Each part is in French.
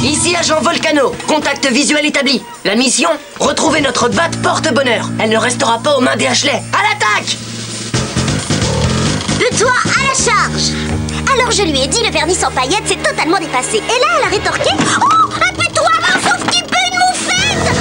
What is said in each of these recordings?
Ici agent Volcano, contact visuel établi. La mission, retrouver notre batte porte-bonheur. Elle ne restera pas aux mains des Ashley. À l'attaque! Le toit à la charge. Alors je lui ai dit le vernis sans paillettes c'est totalement dépassé. Et là elle a rétorqué: oh, un peu toi, un sauf petit peu une moufette.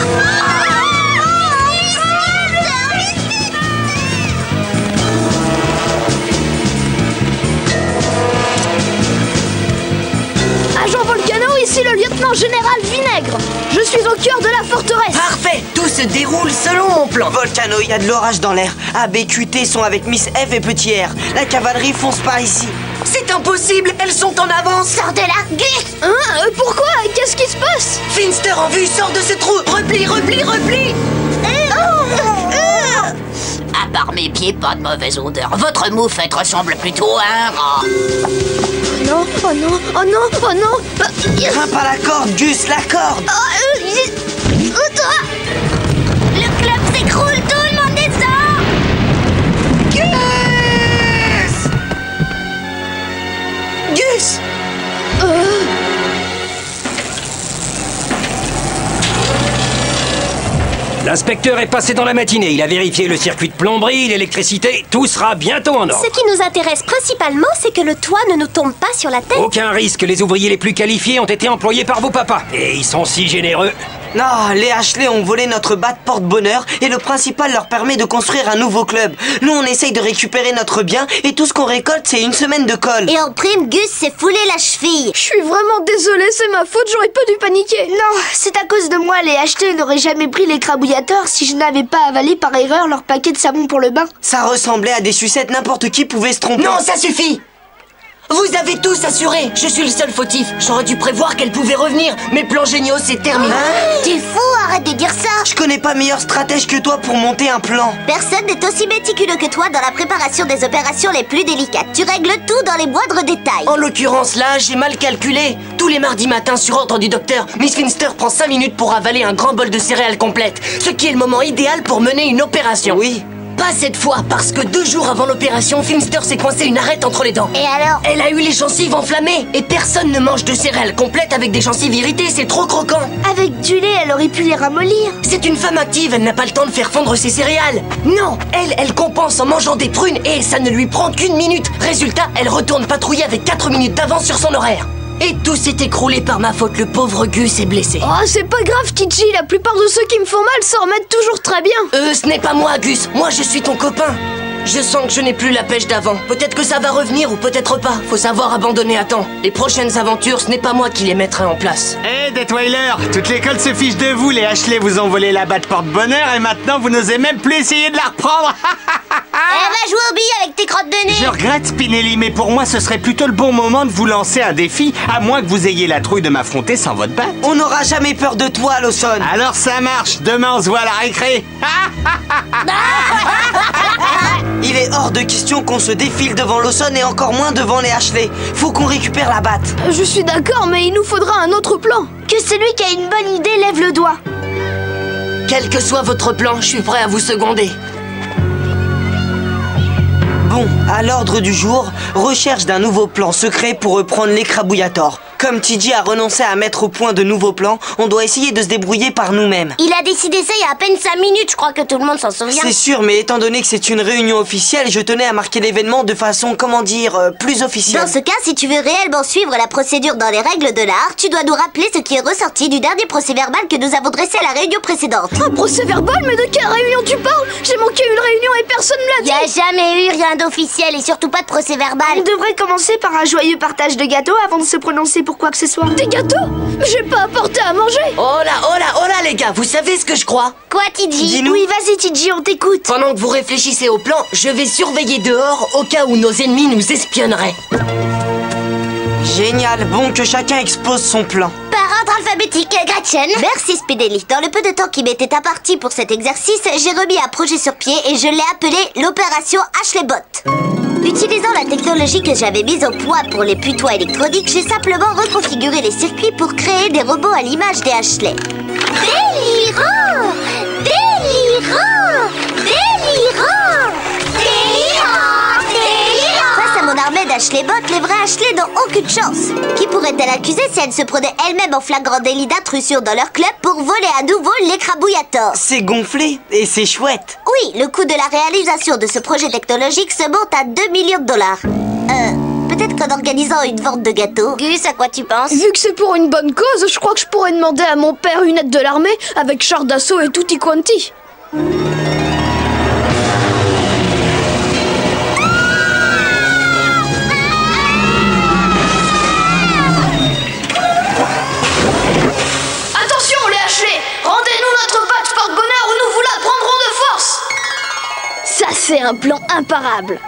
Agent Volcano, ici le lieutenant général Vinaigre. Je suis au cœur de la forteresse. Parfait, tout se déroule selon mon plan. Volcano, il y a de l'orage dans l'air. ABQT sont avec Miss F et Petit R. La cavalerie fonce par ici. C'est impossible, elles sont en avance. Sors de là, Gus. Pourquoi? Qu'est-ce qui se passe? Finster en vue, sors de ce trou. Replie, replie, replie. À part mes pieds, pas de mauvaise odeur. Votre moufette ressemble plutôt à un rat. Non, oh non, oh non, oh non. Grimpe à la corde, Gus, la corde. Le club s'écroule, tout le monde descend. Gus! L'inspecteur est passé dans la matinée. Il a vérifié le circuit de plomberie, l'électricité. Tout sera bientôt en ordre. Ce qui nous intéresse principalement, c'est que le toit ne nous tombe pas sur la tête. Aucun risque. Les ouvriers les plus qualifiés ont été employés par vos papas. Et ils sont si généreux. Non, les Ashley ont volé notre batte porte-bonheur et le principal leur permet de construire un nouveau club. Nous, on essaye de récupérer notre bien et tout ce qu'on récolte, c'est une semaine de colle. Et en prime, Gus s'est foulé la cheville. Je suis vraiment désolée, c'est ma faute, j'aurais pas dû paniquer. Non, c'est à cause de moi, les Ashley n'auraient jamais pris l'écrabouillateur si je n'avais pas avalé par erreur leur paquet de savon pour le bain. Ça ressemblait à des sucettes, n'importe qui pouvait se tromper. Non, ça suffit! Vous avez tous assuré. Je suis le seul fautif. J'aurais dû prévoir qu'elle pouvait revenir. Mes plans géniaux, c'est terminé. T'es fou, arrête de dire ça. Je connais pas meilleur stratège que toi pour monter un plan. Personne n'est aussi méticuleux que toi dans la préparation des opérations les plus délicates. Tu règles tout dans les moindres détails. En l'occurrence, là, j'ai mal calculé. Tous les mardis matins, sur ordre du docteur, Miss Finster prend 5 minutes pour avaler un grand bol de céréales complètes. Ce qui est le moment idéal pour mener une opération. Oui. Pas cette fois, parce que 2 jours avant l'opération, Finster s'est coincé une arête entre les dents. Et alors? Elle a eu les gencives enflammées. Et personne ne mange de céréales complètes avec des gencives irritées, c'est trop croquant. Avec du lait, elle aurait pu les ramollir. C'est une femme active, elle n'a pas le temps de faire fondre ses céréales. Non, elle compense en mangeant des prunes et ça ne lui prend qu'1 minute. Résultat, elle retourne patrouiller avec 4 minutes d'avance sur son horaire. Et tout s'est écroulé par ma faute, le pauvre Gus est blessé. Oh, c'est pas grave, Kidji, la plupart de ceux qui me font mal s'en remettent toujours très bien. Ce n'est pas moi, Gus, moi je suis ton copain. Je sens que je n'ai plus la pêche d'avant. Peut-être que ça va revenir ou peut-être pas. Faut savoir abandonner à temps. Les prochaines aventures, ce n'est pas moi qui les mettrai en place. Hé, Detweiler, toute l'école se fiche de vous. Les Ashley vous ont volé la batte porte-bonheur et maintenant vous n'osez même plus essayer de la reprendre. Va jouer aux billes avec tes crottes de nez. Je regrette, Spinelli, mais pour moi, ce serait plutôt le bon moment de vous lancer un défi, à moins que vous ayez la trouille de m'affronter sans votre batte. On n'aura jamais peur de toi, Lawson. Alors ça marche. Demain, on se voit à la récré. Il est hors de question qu'on se défile devant Lawson et encore moins devant les Ashley. Faut qu'on récupère la batte. Je suis d'accord, mais il nous faudra un autre plan. Que celui qui a une bonne idée lève le doigt. Quel que soit votre plan, je suis prêt à vous seconder. Bon, à l'ordre du jour, recherche d'un nouveau plan secret pour reprendre l'écrabouillator. Comme TJ a renoncé à mettre au point de nouveaux plans, on doit essayer de se débrouiller par nous-mêmes. Il a décidé ça il y a à peine 5 minutes, je crois que tout le monde s'en souvient. C'est sûr, mais étant donné que c'est une réunion officielle, je tenais à marquer l'événement de façon, comment dire, plus officielle. Dans ce cas, si tu veux réellement suivre la procédure dans les règles de l'art, tu dois nous rappeler ce qui est ressorti du dernier procès-verbal que nous avons dressé à la réunion précédente. Un procès-verbal? Mais de quelle réunion tu parles? J'ai manqué une réunion et personne me l'a dit. Y a jamais eu rien d'officiel et surtout pas de procès-verbal. On devrait commencer par un joyeux partage de gâteaux avant de se prononcer pour quoi que ce soit. Des gâteaux? J'ai pas apporté à manger. Oh là les gars, vous savez ce que je crois? Quoi, Tidji? Dis-nous. Oui, vas-y, TJ, on t'écoute. Pendant que vous réfléchissez au plan, je vais surveiller dehors au cas où nos ennemis nous espionneraient. Génial, bon que chacun expose son plan. Par ordre alphabétique, Gretchen. Merci, Spinelli. Dans le peu de temps qui m'était imparti pour cet exercice, j'ai remis un projet sur pied et je l'ai appelé l'opération Ashley-Bot. Utilisant la technologie que j'avais mise au point pour les putois électroniques, j'ai simplement reconfiguré les circuits pour créer des robots à l'image des Ashley. Délirant! Délirant! Délirant! Délirant! Délirant! Face à mon armée Ashley Bot, les vrais Ashley n'ont aucune chance. Qui pourrait-elle accuser si elle se prenait elle-même en flagrant délit d'intrusion dans leur club pour voler à nouveau l'écrabouillator? C'est gonflé et c'est chouette. Oui, le coût de la réalisation de ce projet technologique se monte à 2 millions de dollars. Peut-être qu'en organisant une vente de gâteaux. Gus, à quoi tu penses? Vu que c'est pour une bonne cause, je crois que je pourrais demander à mon père une aide de l'armée avec char d'assaut et tutti quanti. Attention les Ashley, rendez-nous notre badge porte-bonheur ou nous vous la prendrons de force. Ça c'est un plan imparable.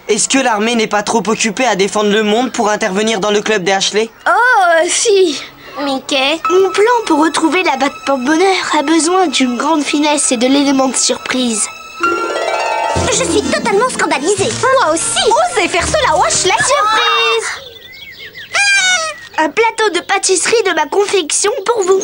Est-ce que l'armée n'est pas trop occupée à défendre le monde pour intervenir dans le club des Ashley? Oh, si. Mickey? Mon plan pour retrouver la batte porte-bonheur a besoin d'une grande finesse et de l'élément de surprise. Je suis totalement scandalisée. Moi aussi. Osez faire cela au Ashley. Surprise. Un plateau de pâtisserie de ma confection pour vous.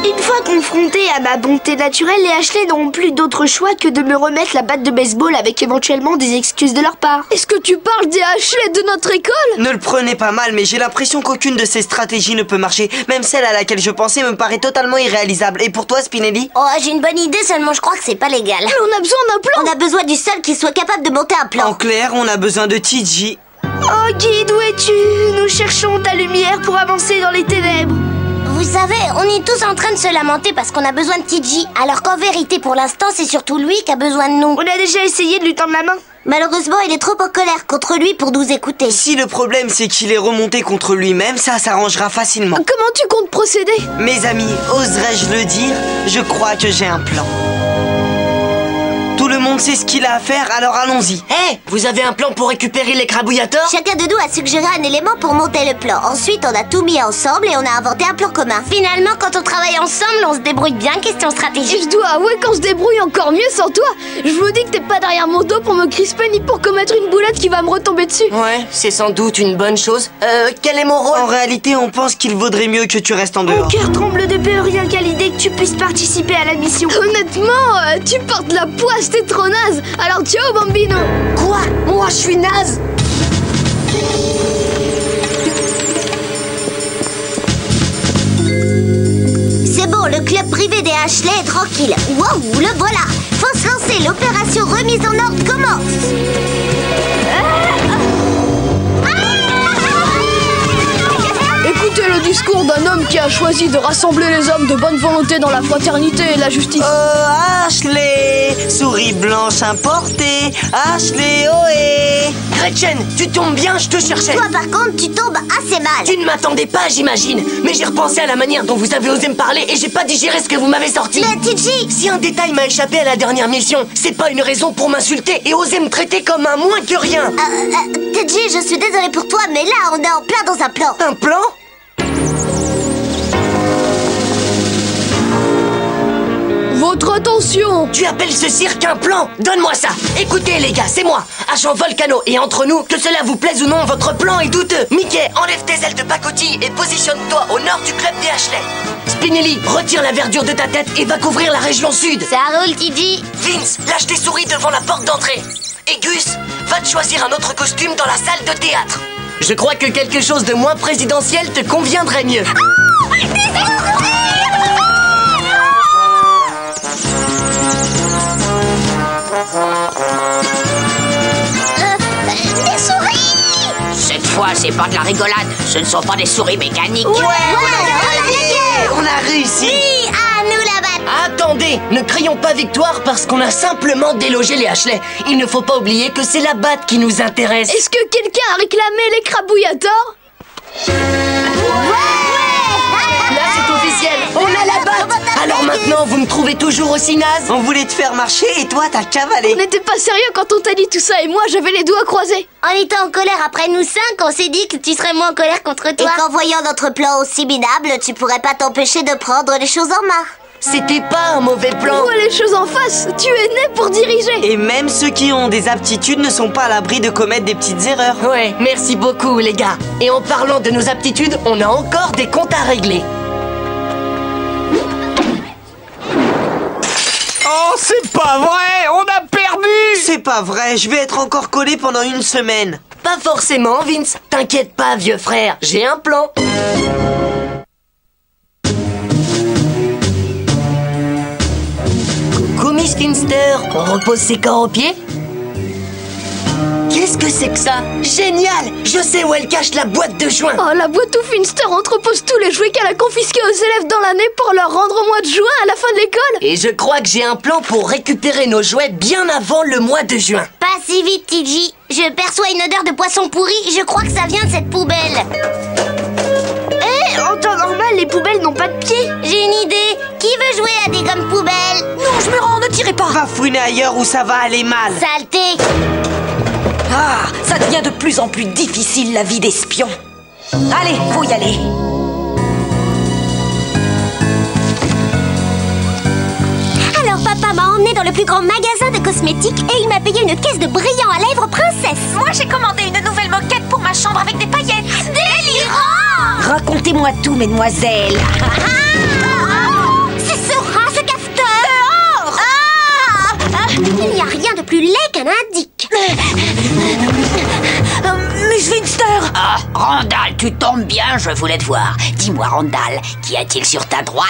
Une fois confrontés à ma bonté naturelle, les Ashley n'auront plus d'autre choix que de me remettre la batte de baseball avec éventuellement des excuses de leur part. Est-ce que tu parles des Ashley de notre école? Ne le prenez pas mal, mais j'ai l'impression qu'aucune de ces stratégies ne peut marcher. Même celle à laquelle je pensais me paraît totalement irréalisable. Et pour toi, Spinelli? Oh, j'ai une bonne idée, seulement je crois que c'est pas légal. Mais on a besoin d'un plan. On a besoin du seul qui soit capable de monter un En plan. clair, on a besoin de TG. Oh, guide, où es-tu? Nous cherchons ta lumière pour avancer dans les ténèbres. Vous savez, on est tous en train de se lamenter parce qu'on a besoin de TG. Alors qu'en vérité, pour l'instant, c'est surtout lui qui a besoin de nous. On a déjà essayé de lui tendre la main. Malheureusement, il est trop en colère contre lui pour nous écouter. Si le problème c'est qu'il est remonté contre lui-même, ça s'arrangera facilement. Comment tu comptes procéder? Mes amis, oserais-je le dire? Je crois que j'ai un plan. Tout le monde sait ce qu'il a à faire, alors allons-y. Hé, vous avez un plan pour récupérer l'écrabouillator? Chacun de nous a suggéré un élément pour monter le plan. Ensuite, on a tout mis ensemble et on a inventé un plan commun. Finalement, quand on travaille ensemble, on se débrouille bien, question Et stratégique. je dois avouer qu'on se débrouille encore mieux sans toi. Je vous dis que t'es pas derrière mon dos pour me crisper ni pour commettre une boulette qui va me retomber dessus. Ouais, c'est sans doute une bonne chose. Quel est mon En rôle? réalité, on pense qu'il vaudrait mieux que tu restes en Mon dehors. cœur tremble de peur rien qu'à l'idée que tu puisses participer à la mission. Honnêtement, tu portes la poisse, t'es trop naze. Alors ciao bambino. Quoi? Moi, je suis naze? C'est bon, le club privé des Ashley est tranquille. Wow, le voilà. Faut se lancer, l'opération remise en ordre commence. Écoutez le discours d'un homme qui a choisi de rassembler les hommes de bonne volonté dans la fraternité et la justice. Oh, Ashley! Souris blanche importée! Ashley, ohé! Gretchen, tu tombes bien, je te cherchais. Toi, par contre, tu tombes assez mal. Tu ne m'attendais pas, j'imagine. Mais j'ai repensé à la manière dont vous avez osé me parler et j'ai pas digéré ce que vous m'avez sorti. Mais TG, Si un détail m'a échappé à la dernière mission, c'est pas une raison pour m'insulter et oser me traiter comme un moins que rien. TG, je suis désolée pour toi, mais là, on est en plein dans un plan. Un plan? Votre attention. Tu appelles ce cirque un plan? Donne-moi ça. Écoutez les gars, c'est moi, agent Volcano, et entre nous, que cela vous plaise ou non, votre plan est douteux. Mickey, enlève tes ailes de pacotille et positionne-toi au nord du club des Ashley. Spinelli, retire la verdure de ta tête et va couvrir la région sud. Ça roule, TG. Vince, lâche tes souris devant la porte d'entrée. Et Gus, va te choisir un autre costume dans la salle de théâtre. Je crois que quelque chose de moins présidentiel te conviendrait mieux. Des souris. Cette fois, c'est pas de la rigolade. Ce ne sont pas des souris mécaniques. On a réussi! Oui, à nous la batte. Attendez, ne crions pas victoire parce qu'on a simplement délogé les Ashley. Il ne faut pas oublier que c'est la batte qui nous intéresse. Est-ce que quelqu'un a réclamé l'écrabouillator? Là, c'est officiel, on a la batte. Alors maintenant, vous me trouvez toujours aussi naze? On voulait te faire marcher et toi t'as cavalé. On n'était pas sérieux quand on t'a dit tout ça et moi j'avais les doigts croisés. En étant en colère après nous 5, on s'est dit que tu serais moins en colère contre toi. Et qu'en voyant notre plan aussi minable, tu pourrais pas t'empêcher de prendre les choses en main. C'était pas un mauvais plan. Vois les choses en face, tu es né pour diriger. Et même ceux qui ont des aptitudes ne sont pas à l'abri de commettre des petites erreurs. Ouais, merci beaucoup les gars. Et en parlant de nos aptitudes, on a encore des comptes à régler. Oh, c'est pas vrai! On a perdu! C'est pas vrai, je vais être encore collé pendant une semaine. Pas forcément, Vince. T'inquiète pas, vieux frère, j'ai un plan. Coucou, Miss Finster. On repose ses corps aux pieds? Qu'est-ce que c'est que ça? Génial! Je sais où elle cache la boîte de joint. Oh, la boîte où Finster entrepose tous les jouets qu'elle a confisqués aux élèves dans l'année pour leur rendre au mois de juin à la fin de l'école. Et je crois que j'ai un plan pour récupérer nos jouets bien avant le mois de juin. Pas si vite, TJ. Je perçois une odeur de poisson pourri. Je crois que ça vient de cette poubelle. En temps normal, les poubelles n'ont pas de pieds. J'ai une idée. Qui veut jouer à des gommes poubelles? Non, je me rends, ne tirez pas. Va fouiner ailleurs où ça va aller mal. Saleté. Ah, ça devient de plus en plus difficile la vie d'espion. Allez, faut y aller. Alors papa m'a emmené dans le plus grand magasin de cosmétiques et il m'a payé une caisse de brillants à lèvres princesse. Moi, j'ai commandé une nouvelle moquette pour ma chambre avec des paillettes. Délirant! Racontez-moi tout, mesdemoiselles. C'est ce rat, ce cafeteur! Dehors! Il n'y a rien de plus laid qu'un indique. Miss Finster! Ah, Randall, tu tombes bien, je voulais te voir. Dis-moi, Randall, qu'y a-t-il sur ta droite?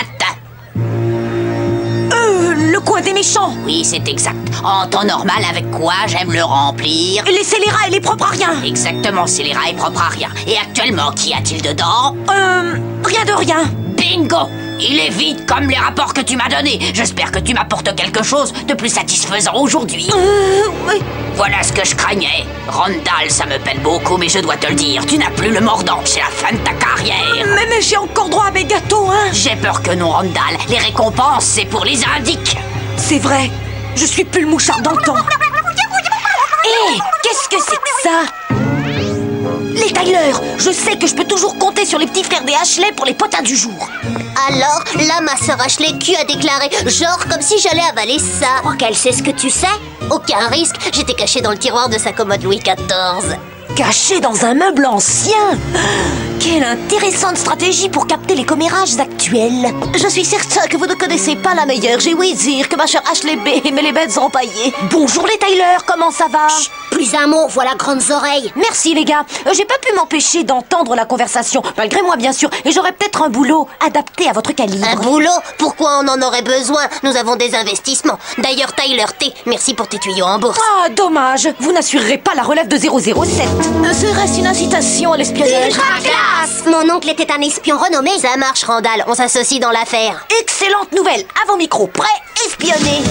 Le coin des méchants. Oui, c'est exact. En temps normal, avec quoi j'aime le remplir? Les scélérats, elle est propre à rien. Exactement, c'est les rails propres à rien. Et actuellement, qu'y a-t-il dedans? Rien de rien. Bingo! Il est vide comme les rapports que tu m'as donnés. J'espère que tu m'apportes quelque chose de plus satisfaisant aujourd'hui. Oui. Voilà ce que je craignais. Randall, ça me peine beaucoup, mais je dois te le dire, tu n'as plus le mordant. C'est la fin de ta carrière. Mais j'ai encore droit à mes gâteaux, hein. J'ai peur que non, Randall. Les récompenses, c'est pour les indiques. C'est vrai. Je suis plus le mouchard d'antan. Hé, qu'est-ce que c'est que ça? Les Tyler, je sais que je peux toujours compter sur les petits frères des Ashley pour les potins du jour. Alors, là, ma sœur Ashley Q a déclaré, genre comme si j'allais avaler ça. Oh, qu'elle sait ce que tu sais? Aucun risque, j'étais cachée dans le tiroir de sa commode Louis XIV. Caché dans un meuble ancien? Quelle intéressante stratégie pour capter les commérages actuels. Je suis certain que vous ne connaissez pas la meilleure. J'ai ouï dire que ma chère Ashley B aimait les bêtes empaillées. Bonjour les Tyler, comment ça va? Chut, plus un mot, voilà grandes oreilles. Merci les gars. J'ai pas pu m'empêcher d'entendre la conversation, malgré moi bien sûr, et j'aurais peut-être un boulot adapté à votre calibre. Un boulot? Pourquoi on en aurait besoin? Nous avons des investissements. D'ailleurs, Tyler T, merci pour tes tuyaux en bourse. Ah, dommage. Vous n'assurerez pas la relève de 007. Serait-ce une incitation à l'espionnage? Classe! Mon oncle était un espion renommé. Ça marche, Randall, on s'associe dans l'affaire. Excellente nouvelle. À vos micros, prêts, espionnés.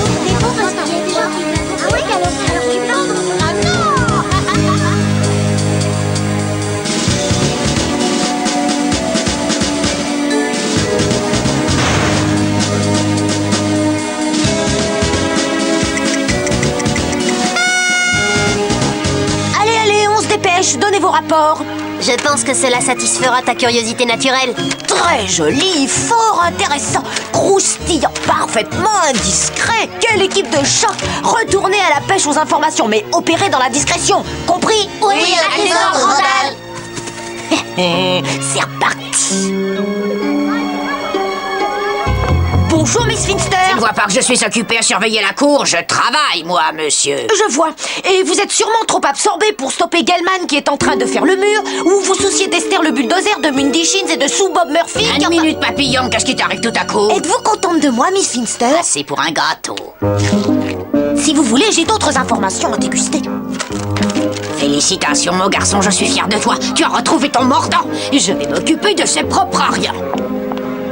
Donnez vos rapports. Je pense que cela satisfera ta curiosité naturelle. Très joli, fort intéressant, croustillant, parfaitement indiscret. Quelle équipe de chat! Retournez à la pêche aux informations, mais opérez dans la discrétion. Compris? Oui, à tes ordres, Randall. C'est reparti. Bonjour, Miss Finster. Tu ne vois pas que je suis occupé à surveiller la cour? Je travaille, moi, monsieur. Je vois. Et vous êtes sûrement trop absorbé pour stopper Gelman qui est en train de faire le mur, ou vous souciez d'Esther le bulldozer, de Mindy Shins et de Sue Bob Murphy. Une minute, papillon, qu'est-ce qui t'arrive tout à coup? Êtes-vous contente de moi, Miss Finster? C'est pour un gâteau. Si vous voulez, j'ai d'autres informations à déguster. Félicitations, mon garçon, je suis fier de toi. Tu as retrouvé ton mordant. Je vais m'occuper de ses propres ariens.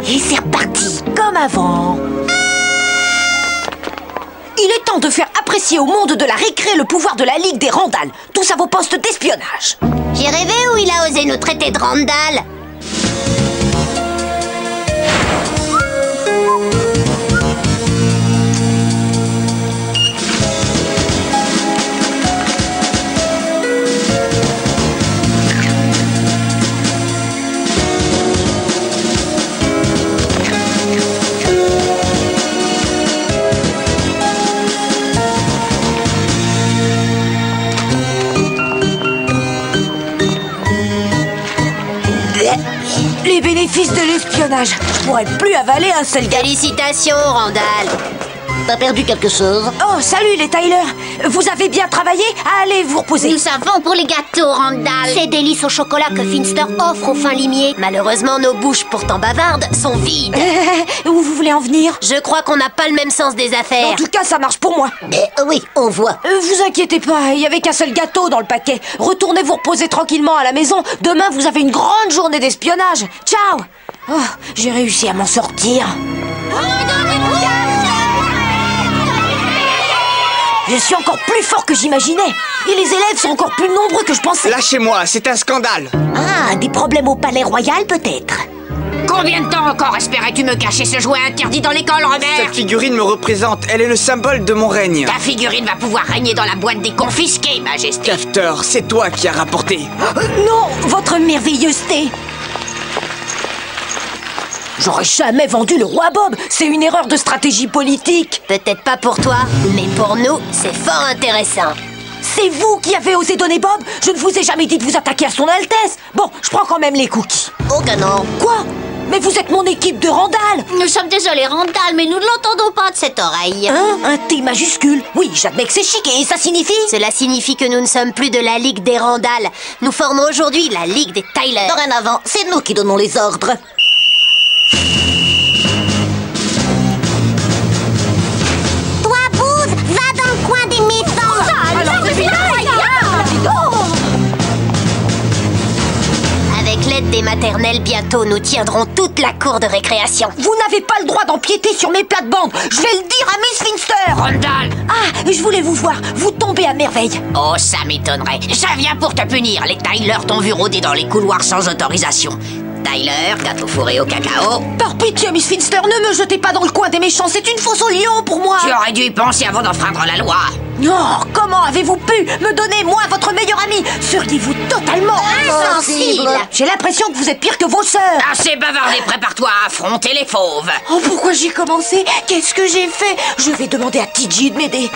Et c'est reparti, comme avant. Il est temps de faire apprécier au monde de la récré le pouvoir de la Ligue des Randall. Tous à vos postes d'espionnage. J'ai rêvé où il a osé nous traiter de Randall. Les bénéfices de l'espionnage. Je pourrais plus avaler un seul gars. Félicitations, Randall. T'as perdu quelque chose? Oh, salut les Tyler. Vous avez bien travaillé? Allez vous reposer. Nous savons pour les gâteaux, Randall. Ces délices au chocolat que Finster offre aux fins limiers. Malheureusement, nos bouches pourtant bavardes sont vides. Où vous voulez en venir? Je crois qu'on n'a pas le même sens des affaires. En tout cas, ça marche pour moi. Oui, on voit. Vous inquiétez pas, il y avait qu'un seul gâteau dans le paquet. Retournez vous reposer tranquillement à la maison. Demain, vous avez une grande journée d'espionnage. Ciao. Oh, j'ai réussi à m'en sortir. Je suis encore plus fort que j'imaginais. Et les élèves sont encore plus nombreux que je pensais. Lâchez-moi, c'est un scandale. Ah, des problèmes au palais royal peut-être? Combien de temps encore espérais-tu me cacher ce jouet interdit dans l'école, Robert? Cette figurine me représente, elle est le symbole de mon règne. Ta figurine va pouvoir régner dans la boîte des confisqués, Majesté. Cafter, c'est toi qui as rapporté. Non, votre merveilleusté. J'aurais jamais vendu le roi Bob. C'est une erreur de stratégie politique. Peut-être pas pour toi, mais pour nous, c'est fort intéressant. C'est vous qui avez osé donner Bob. Je ne vous ai jamais dit de vous attaquer à son Altesse. Bon, je prends quand même les cookies. Oh que non. Quoi? Mais vous êtes mon équipe de Randall. Nous sommes désolés, Randall, mais nous ne l'entendons pas de cette oreille. Hein? Un T majuscule. Oui, j'admets que c'est chic et ça signifie... Cela signifie que nous ne sommes plus de la Ligue des Randall. Nous formons aujourd'hui la Ligue des Tyler. Dorénavant, c'est nous qui donnons les ordres. Toi, Booz, va dans le coin des maisons. Avec l'aide des maternelles, bientôt nous tiendrons toute la cour de récréation. Vous n'avez pas le droit d'empiéter sur mes plates-bandes. Je vais le dire à Miss Finster. Randall! Ah, je voulais vous voir. Vous tombez à merveille. Oh, ça m'étonnerait. Je viens pour te punir. Les Tyler t'ont vu rôder dans les couloirs sans autorisation. Tyler, gâteau fourré au cacao. Par pitié, Miss Finster, ne me jetez pas dans le coin des méchants. C'est une fosse au lion pour moi. Tu aurais dû y penser avant d'enfreindre la loi. Non, comment avez-vous pu me donner, moi, votre meilleur ami? Seriez-vous totalement Insensible. J'ai l'impression que vous êtes pire que vos sœurs. Assez bavardé, prépare-toi à affronter les fauves. Oh, pourquoi j'ai commencé? Qu'est-ce que j'ai fait? Je vais demander à TJ de m'aider.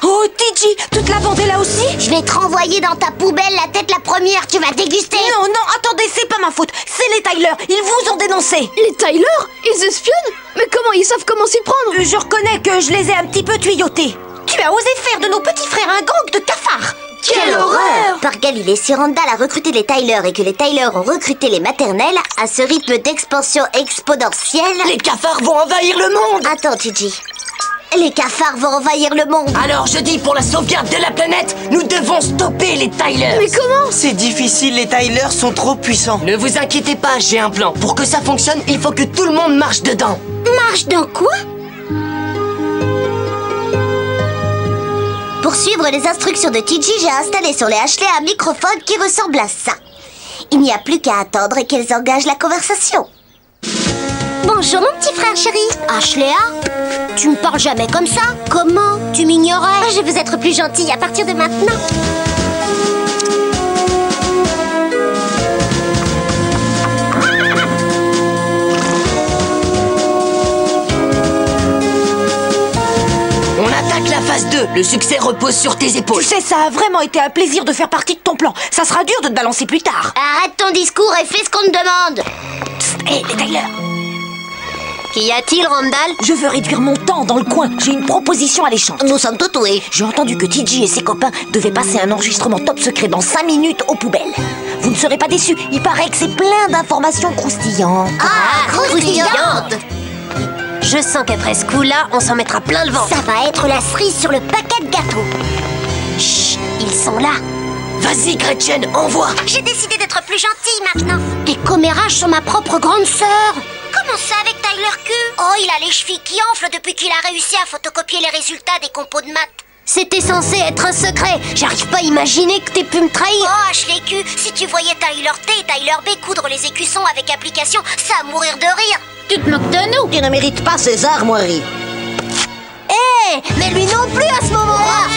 Oh, TJ, toute la bande est là aussi? Je vais te renvoyer dans ta poubelle la tête la première, tu vas déguster. Non, non, attendez, c'est pas ma faute. C'est les Tyler, ils vous ont dénoncé. Les Tyler? Ils espionnent? Mais comment ils savent comment s'y prendre? Je reconnais que je les ai un petit peu tuyautés. Tu as osé faire de nos petits frères un gang de cafards. Quelle horreur! Par Galilée, si Randall a recruté les Tyler et que les Tyler ont recruté les maternelles, à ce rythme d'expansion exponentielle... Les cafards vont envahir le monde. Attends, Gigi. Les cafards vont envahir le monde. Alors je dis, pour la sauvegarde de la planète, nous devons stopper les Tyler. Mais comment? C'est difficile, les Tyler sont trop puissants. Ne vous inquiétez pas, j'ai un plan. Pour que ça fonctionne, il faut que tout le monde marche dedans. Marche dans quoi? Pour suivre les instructions de TJ, j'ai installé sur les Ashley un microphone qui ressemble à ça. Il n'y a plus qu'à attendre qu'elles engagent la conversation. Bonjour mon petit frère chéri. Ashley, tu me parles jamais comme ça. Comment? Tu m'ignorais? Je veux être plus gentille à partir de maintenant. On attaque la phase 2. Le succès repose sur tes épaules. Tu sais, ça a vraiment été un plaisir de faire partie de ton plan. Ça sera dur de te balancer plus tard. Arrête ton discours et fais ce qu'on te demande. Hé, les Tyler. Qu'y a-t-il, Randall? Je veux réduire mon temps dans le coin. J'ai une proposition alléchante. Nous sommes tout oués. J'ai entendu que TJ et ses copains devaient passer un enregistrement top secret dans 5 minutes aux poubelles. Vous ne serez pas déçus. Il paraît que c'est plein d'informations croustillantes. Ah, croustillante! Je sens qu'après ce coup-là, on s'en mettra plein le ventre. Ça va être la cerise sur le paquet de gâteaux. Chut, ils sont là. Vas-y, Gretchen, envoie. J'ai décidé d'être plus gentille maintenant. Les commérages sont ma propre grande sœur. Comment ça avec Tyler Q? Oh, il a les chevilles qui enflent depuis qu'il a réussi à photocopier les résultats des compos de maths. C'était censé être un secret. J'arrive pas à imaginer que t'aies pu me trahir. Oh, Ashley Q, si tu voyais Tyler T et Tyler B coudre les écussons avec application, ça à mourir de rire. Tu te moques de nous. Tu ne mérites pas ces armoiries. Hé, mais lui non plus à ce moment-là.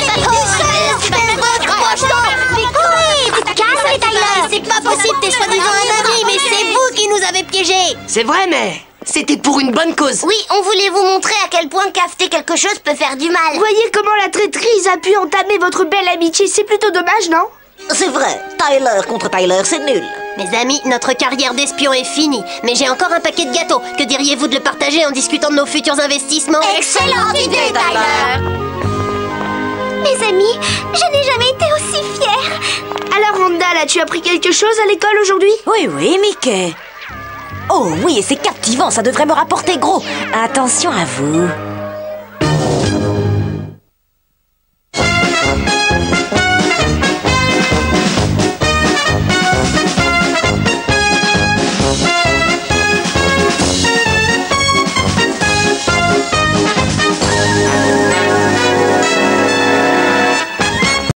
Calme les Tyler. C'est pas possible, t'es soi-disant un ami, mais c'est vous qui nous avez piégés. C'est vrai, mais c'était pour une bonne cause. Oui, on voulait vous montrer à quel point cafeter quelque chose peut faire du mal. Voyez comment la traîtrise a pu entamer votre belle amitié. C'est plutôt dommage, non? C'est vrai. Tyler contre Tyler, c'est nul. Mes amis, notre carrière d'espion est finie. Mais j'ai encore un paquet de gâteaux. Que diriez-vous de le partager en discutant de nos futurs investissements? Excellente idée, Tyler. Mes amis, je n'ai jamais été aussi fière. Alors Randall, as-tu appris quelque chose à l'école aujourd'hui? Oui, oui, Mickey. Oh oui, et c'est captivant, ça devrait me rapporter gros. Attention à vous.